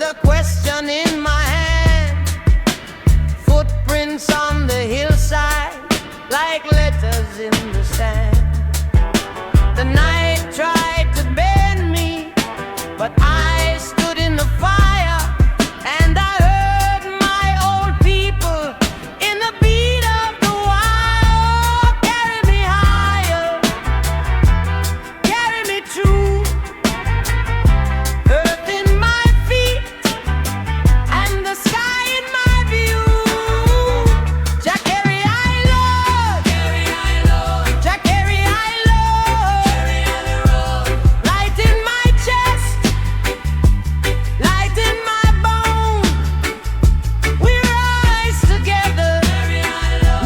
with a question in my hand. Footprints on the hillside, like letters in the sand. The night tried to bend me, but I stood in the fire, and I heard my old people in the beat of the wire. Carry me higher, carry me true. Earth in my feet and the sky in my view. Jah carry I love, Jah carry I love. Light in my chest, light in my bone. We rise together.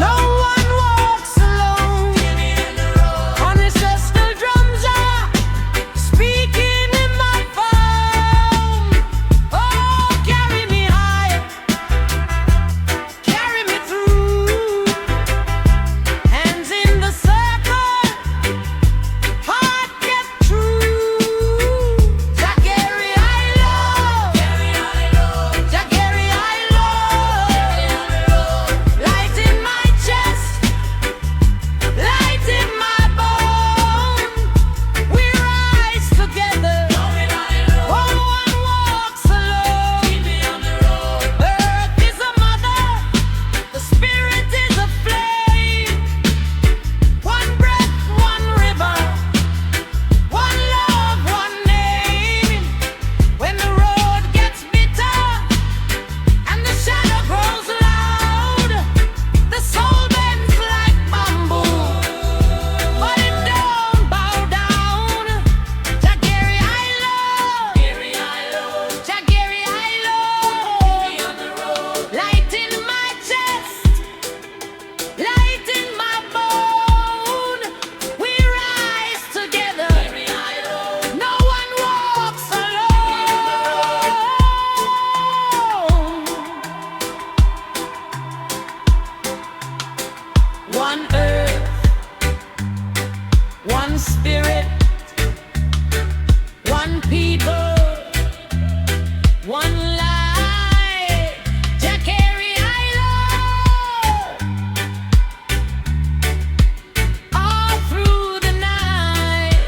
No one walks alone. Honest the drums are speaking in my phone. Oh, carry me higher, carry me through. Hands in the circle, heart get true. Jah carry I love, Jah carry I love. Light in my chest, light in my bone. We rise together. No one walks alone. Earth is a mother, the spirit is a flame. One breath, one river, one love, one name. When the road gets bitter and the shadow grows loud, the soul bends like bamboo, but it don't bow down. Jah carry I love, Jah carry I love. Light in my chest, light in my bone. We rise together. No one walks alone. One earth, one spirit, one people, one life. Jah carry I love all through the night.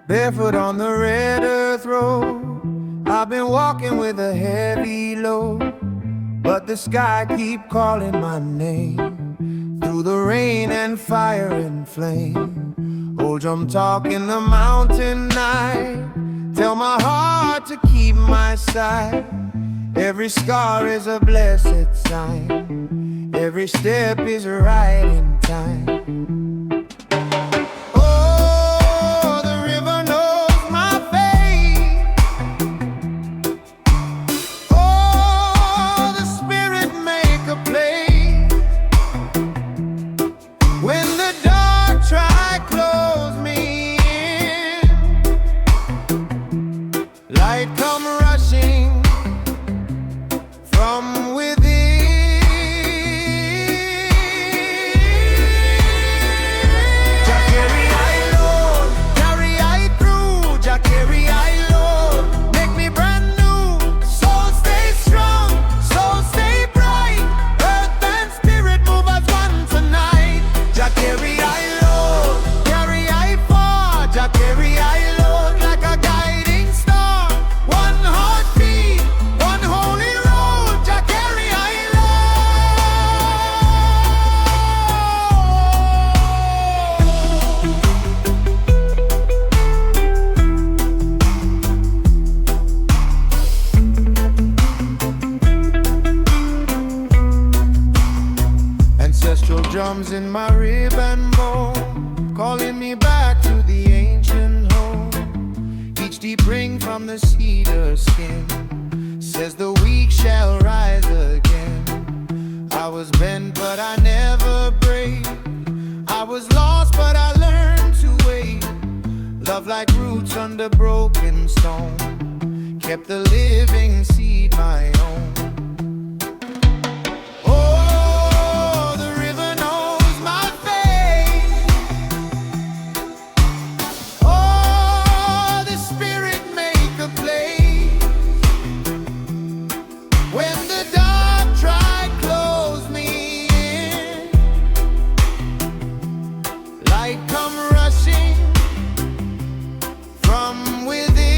Barefoot on the red earth road, I've been walking with a heavy load, but the sky keep calling my name through the rain and fire and flame. Old drum talking the mountain night, tell my heart to keep my side. Every scar is a blessed sign, every step is right in time. Oh, the river knows my fate. Oh, the spirit make a play. When the dark try close me in, light come rushing from within. from the cedar skin. Says the weak shall rise again. I was bent but I never break. I was lost but I learned to wait. Love like roots under broken stone. Kept the living seed my own. Oh, the river knows my fate. Oh, the spirit make a place. When the dark tried close me in, light come rushing from within.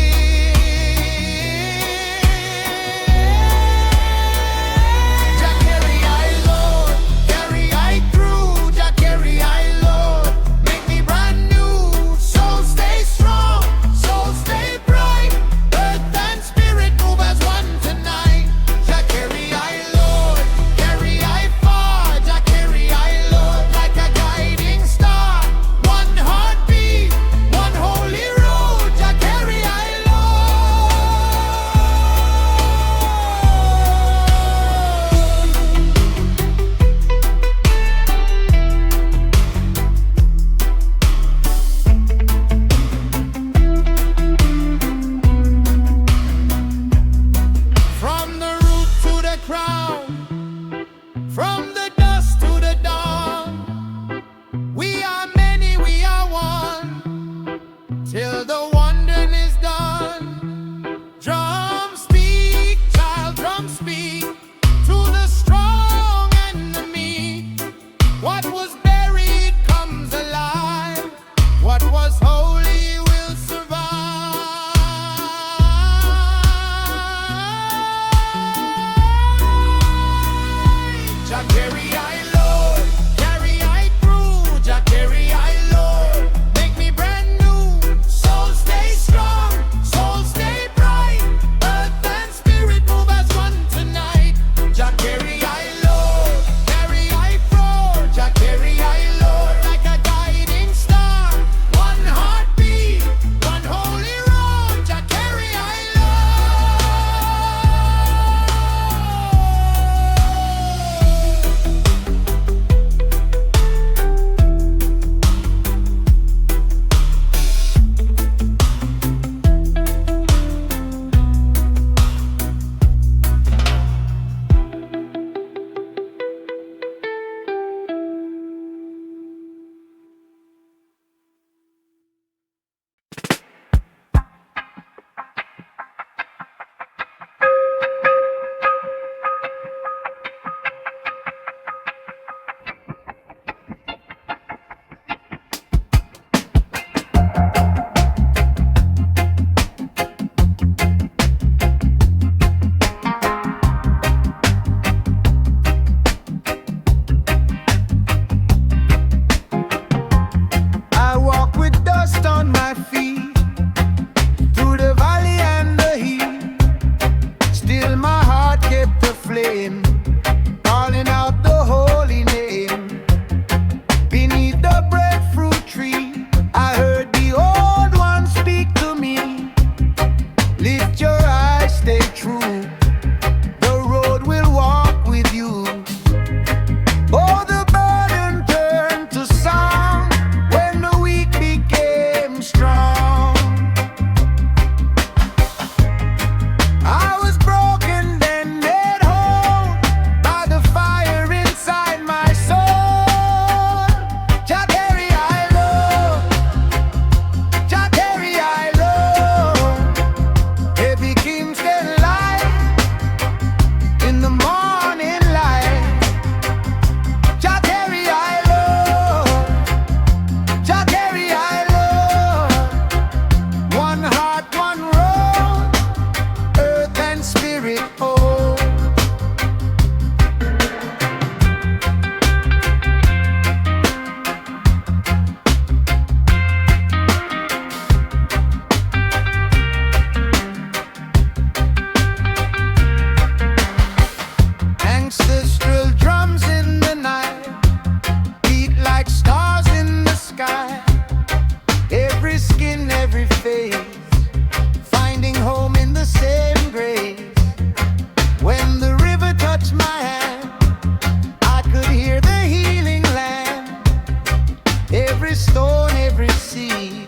stone, every seed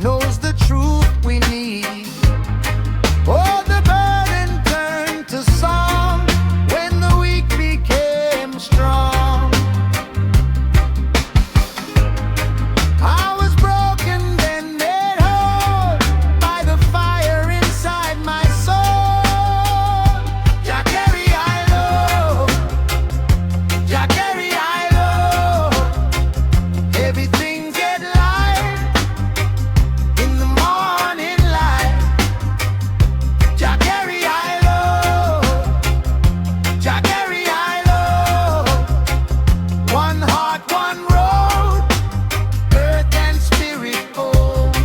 knows the truth we need. Oh, the burden turned to song when the weak became strong. I was broken, then made whole by the fire inside my soul. Jah carry I low, Jah carry I low. Everything get light in the morning light. Jah carry I low, Jah carry I low. One heart, one road, earth and spirit hold.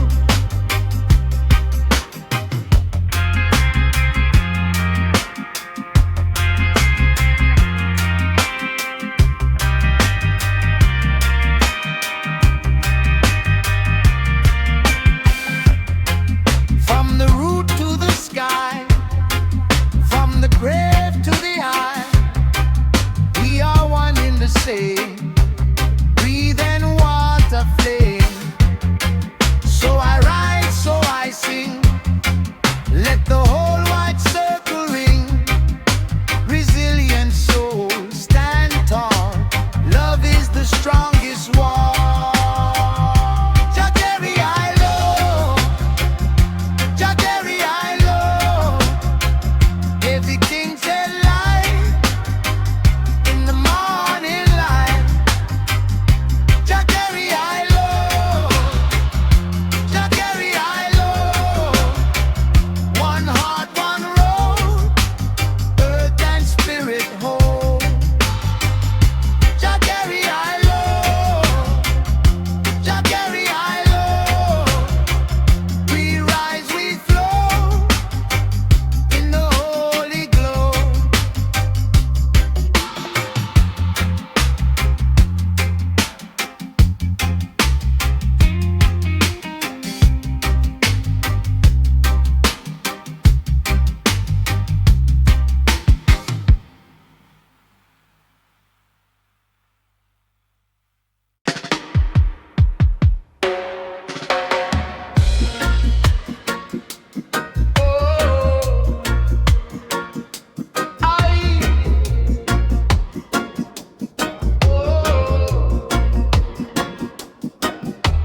From the root to the sky, from the grave to the eye, we are one in the same. Breathe and water flame. So I write, so I sing. Let the whole wide circle ring. Resilient soul, stand tall. Love is the strongest wall. Jah carry I low, Jah carry I low. Everything said light in the morning light. Jah carry I low, Jah carry I low. One heart, one road, earth and spirit hold. Jah carry I low, Jah carry I low. We rise, we flow in the holy glow.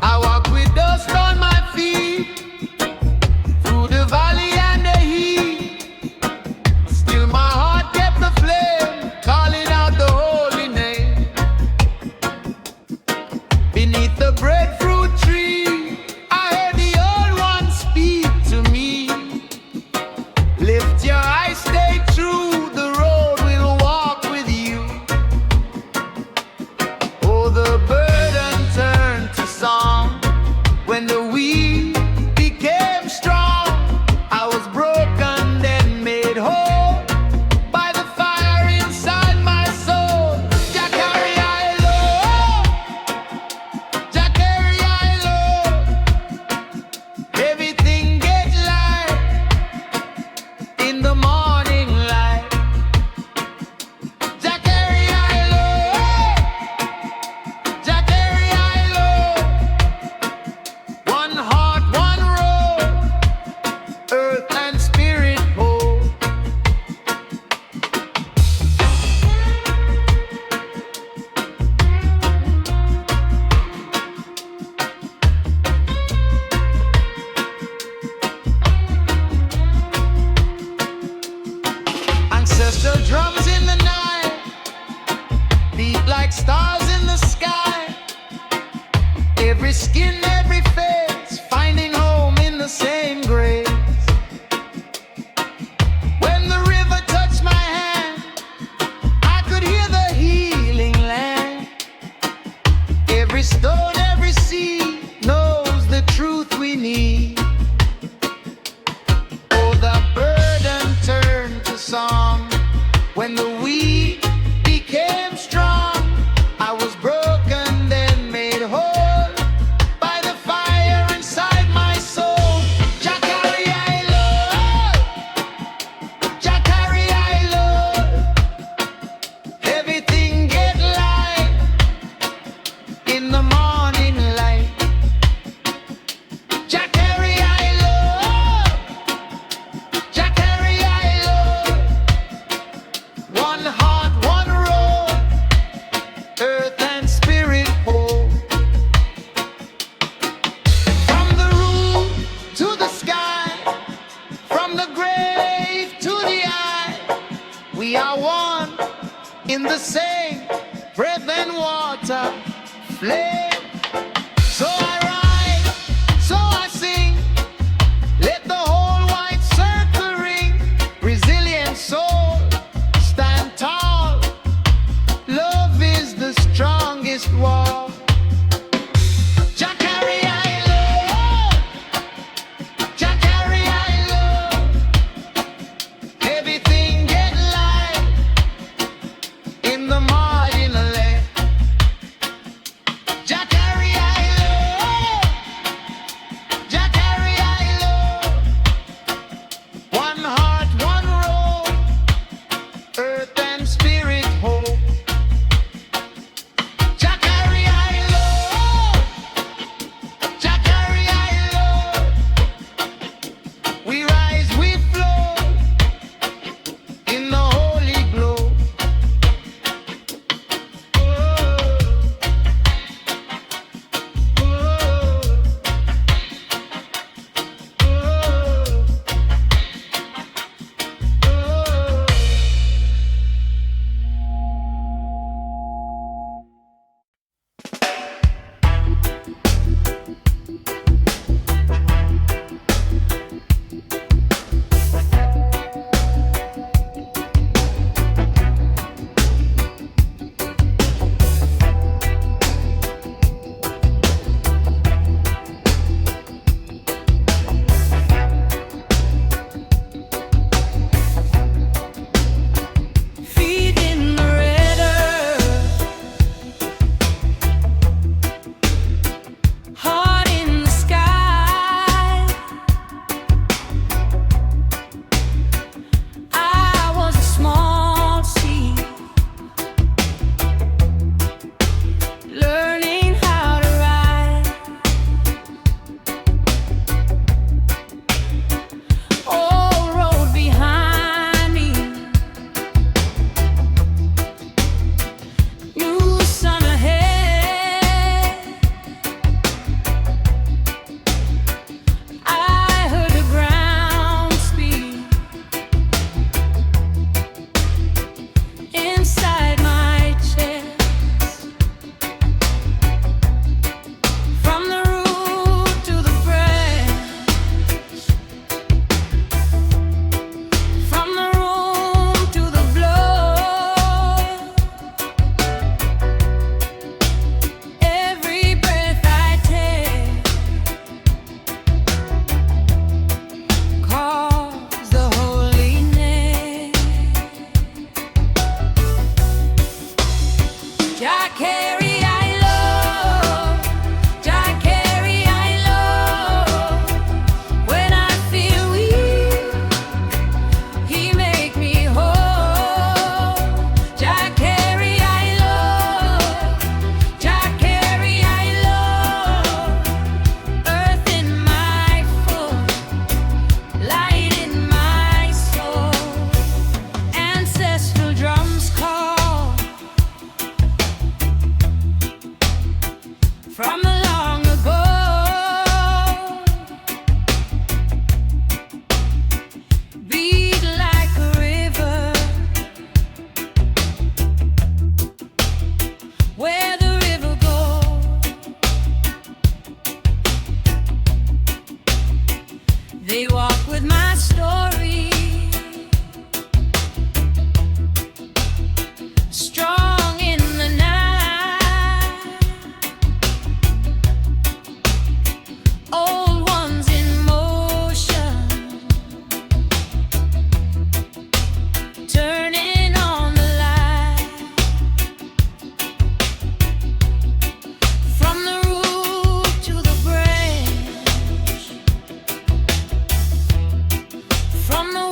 I walk with dust on my feet through the valley and the heat. Still my heart kept the flame, calling out the holy name. Beneath the breadfruit tree, I heard the old one speak to me. Lift your eyes, stay true, the road will walk with you. Oh, the burden turned to song when the weed became strong. I was broken, then made whole by the fire inside my soul. Jah carry I low, Jah carry I low. Everything get light in the morning light. Jah carry I low, Jah carry I low. One heart, one road, earth and spirit hold. Ancestral drums in the night beat like stars in the sky. Every skin, every face, finding home in the same grace. When the river touched my hand, I could hear the healing land. Every stone, every seed knows the truth we need. Oh, the burden turned to song when the weed became strong. I was broken, then made whole by the in the same breath and water flame. So I ride, so I sing, let the whole white circle ring. Resilient soul, stand tall. Love is the strongest wall. Jah carry I love, Jah carry I love. Everything get light in the marginal land. Jah carry I love, Jah carry I love. One heart, one road, earth and spirit hope. Jah carry I love, Jah carry I love. We rise, we flow in the holy glow. Feeding the red earth, heart in the sky. I was a small seed, learning how to ride. Old road behind me, new sun ahead. I heard the ground speak inside my chest. From the root to the branch, from the room to the blood. Every breath I take calls the holy name. Jah carry I love, Jah carry I love. When I feel weak, He make me whole. Jah carry I love, Jah carry I love. Earth in my foot, light in my soul. Ancestral drums call from the long ago. Beat like a river, where the river goes. They walk with my story, strong in the night. Old ones in motion, turning on the light. From the root to the branch, from the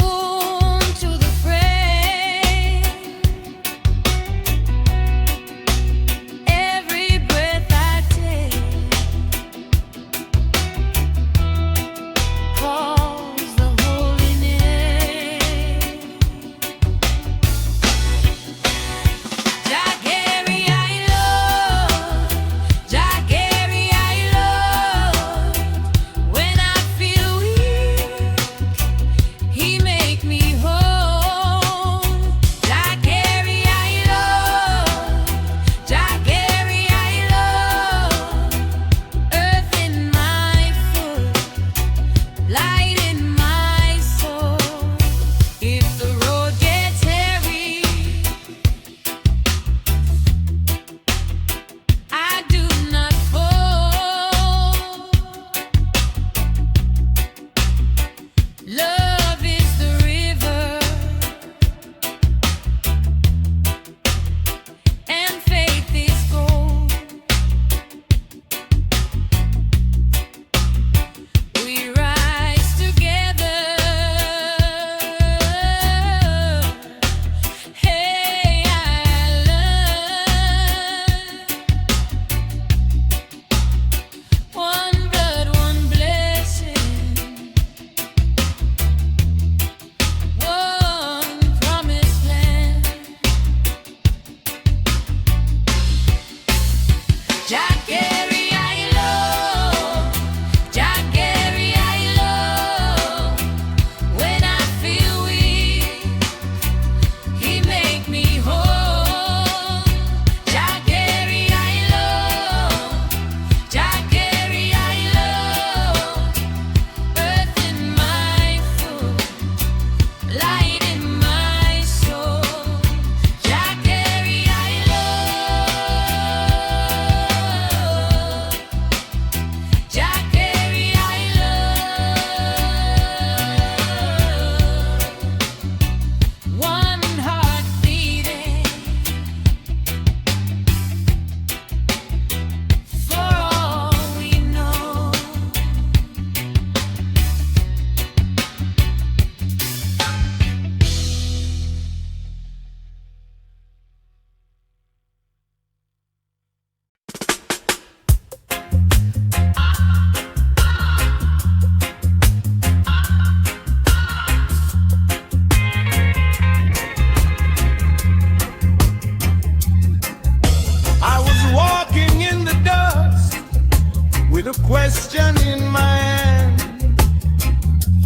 question in my hand.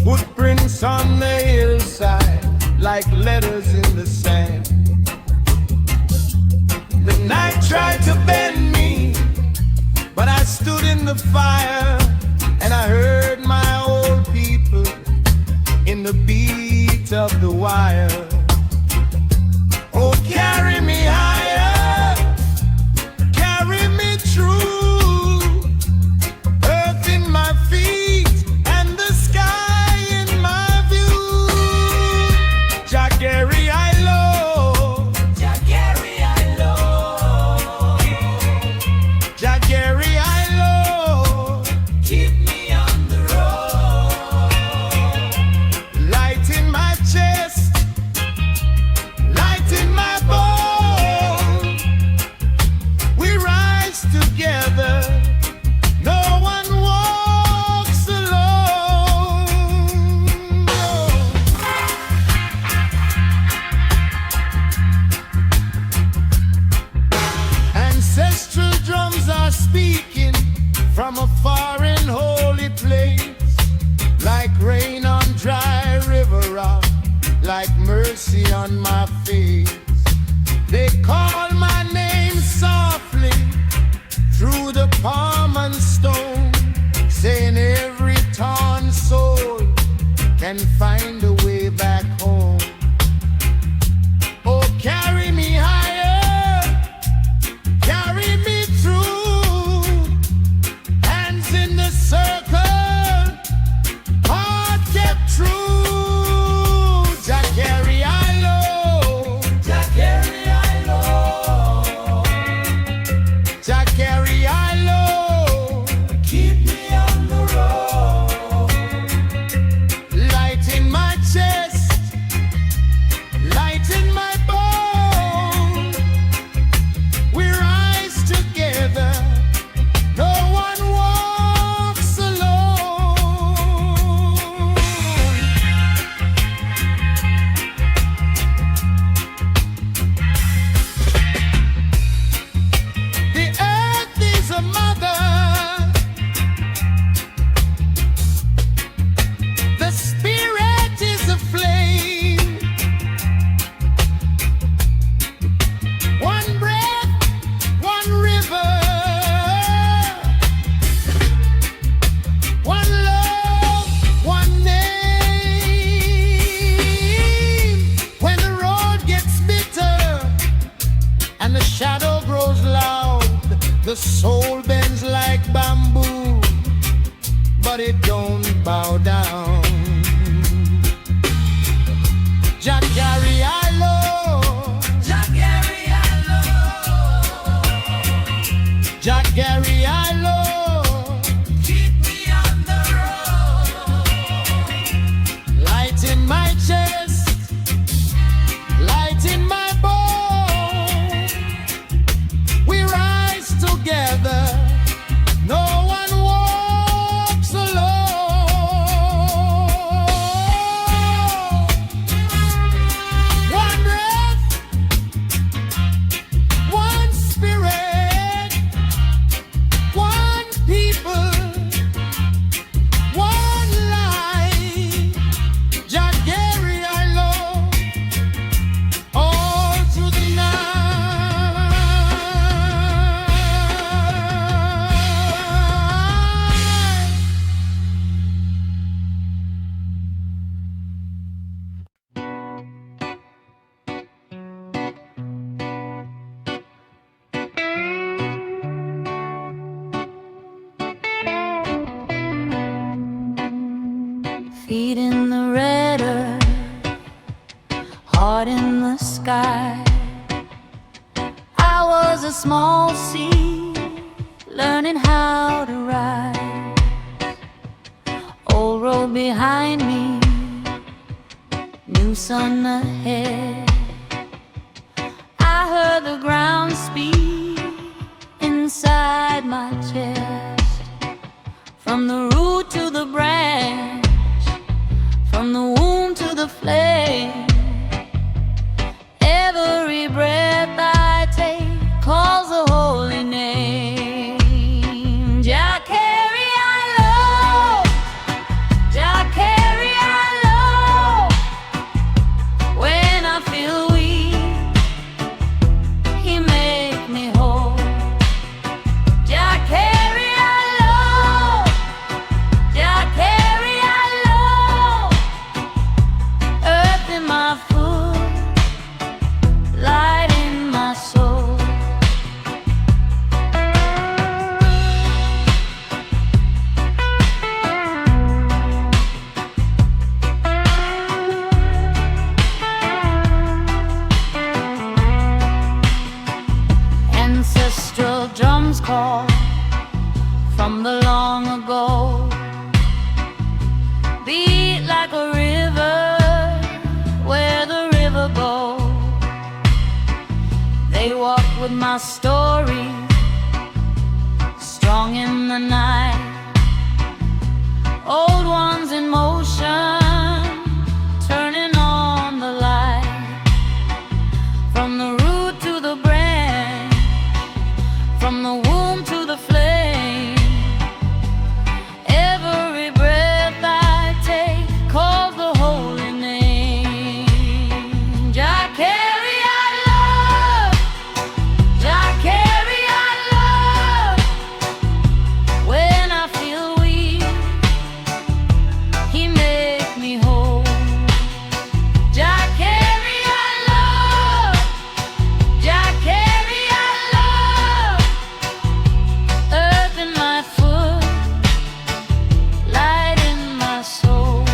Footprints on the hillside, like letters in the sand. The night tried to bend me, but I stood in the fire, and I heard my old people in the beat of the wire. Oh, carry me higher, carry me through, earth in my feet and the sky in my view. Jah carry I low, Jah carry I low, Jah carry I low, keep me on the road. Light in my chest, light in my bones. We rise together, no one walks alone. Ancestral drums are speaking from a foreign holy place, like rain on dry river rock, like mercy on my face. They call my name softly through the palm and stone, saying every torn soul can find a way back home. Oh, carry me higher, carry me through, hands in the circle, heart kept true. Jah carry I low, Jah carry I low, Jah carry I low, keep me on the road. Light in my chest, light in my bones. We rise together, no one walks alone. The earth is a mother, the spirit is a flame. One breath, one river, one love, one name. When the road gets bitter and the shadow grows loud, the soul bends like bamboo, but it don't bow down. Jah carry I low, Jah carry I low, Jah carry I low, keep me on the road. Light in my chest, light in my bones. We rise together, no one walks alone. One breath, one spirit, one people, one life. Jah carry I low, all through the night. Feet in the red earth, heart in the sky. I was a small seed, learning how to rise. Old road behind me, new sun ahead. I heard the ground speak inside my chest. From the root to the branch, from the womb to the flame, every breath I take calls a holy name. Jah carry I ago. Beat like a river, where the river goes. They walk with my story, strong in the night. Old ones in motion, turning on the light. From the root to the branch, from the womb to the flame. Every breath I take calls the holy name. Jah carry our love, Jah carry our love. When I feel weak, He make me whole. Jah carry our love, Jah carry our love. Earth in my foot, light in my soul.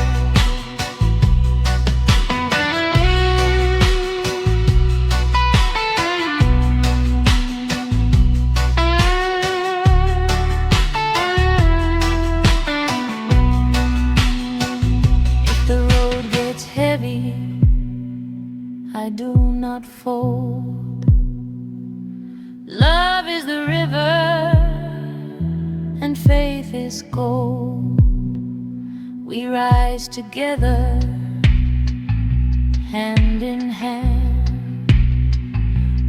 If the road gets heavy, I do not fold. Love is the river, and faith is gold. We rise together, hand in hand.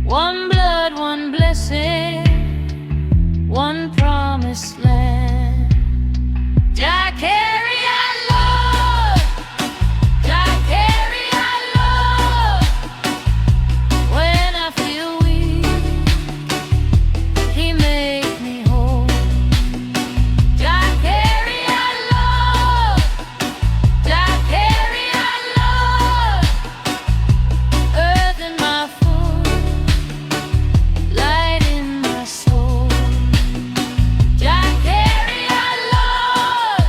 One blood, one blessing, one promised land. Jah carry our love, Jah carry our love. When I feel weak, He make me whole. Jah carry our love, Jah carry our love. Earth in my foot, light in my soul. Jah carry our love,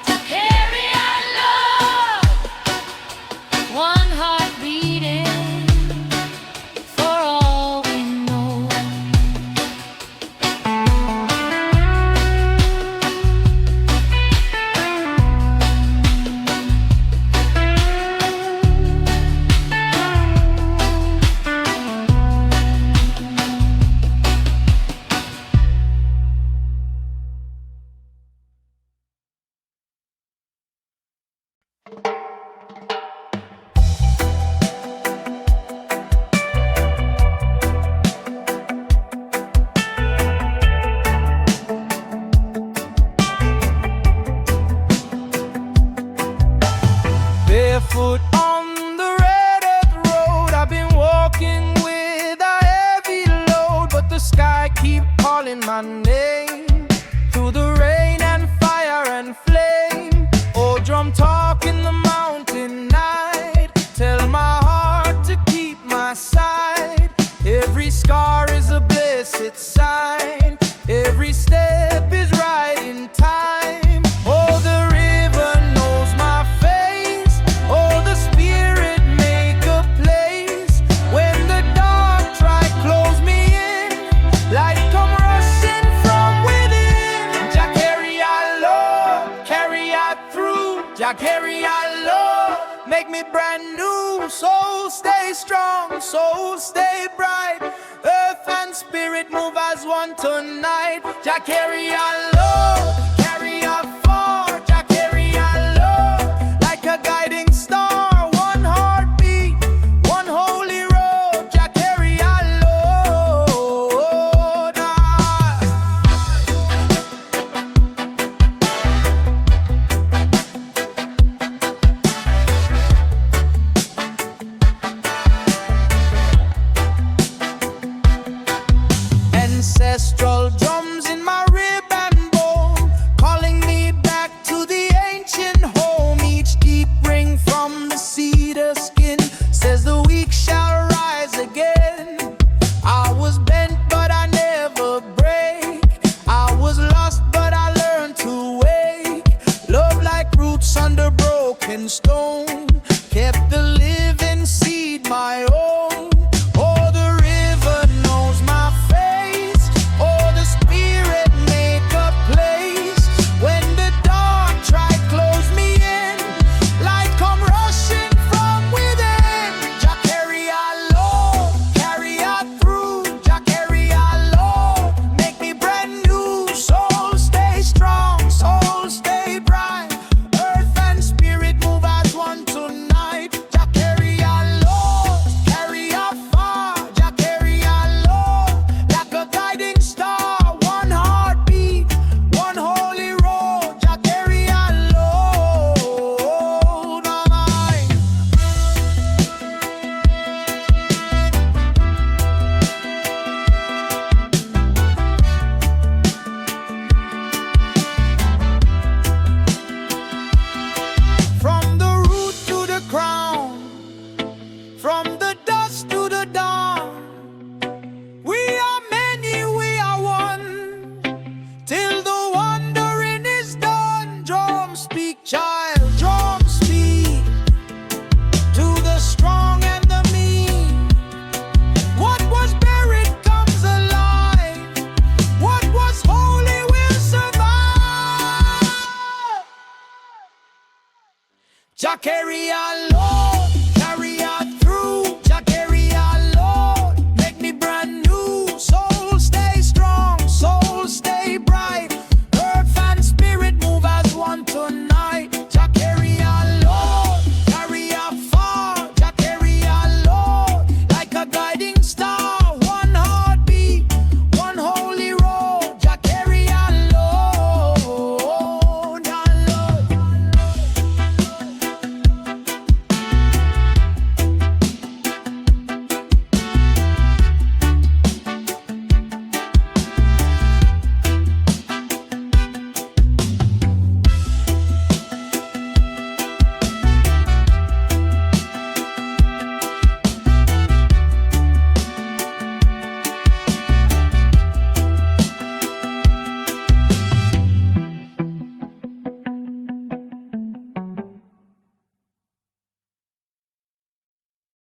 Jah carry our love. One heart beating for all we know. Barefoot on the red earth road, I've been walking with a heavy load, but the sky keep calling my name through the rain and fire and flame. Oh, drum talk in the mountain night, tell my heart to keep my side. Every scar is a blessed sign, every step is right in time. Oh, the river knows my face, oh, the spirit make a place. When the dark try close me in, light come rushing from within. Jah carry our love, carry our through. Jah carry our love, make me brand new. Soul stay strong, soul stay bright. Earth and spirit move as one tonight. Jah carry our love.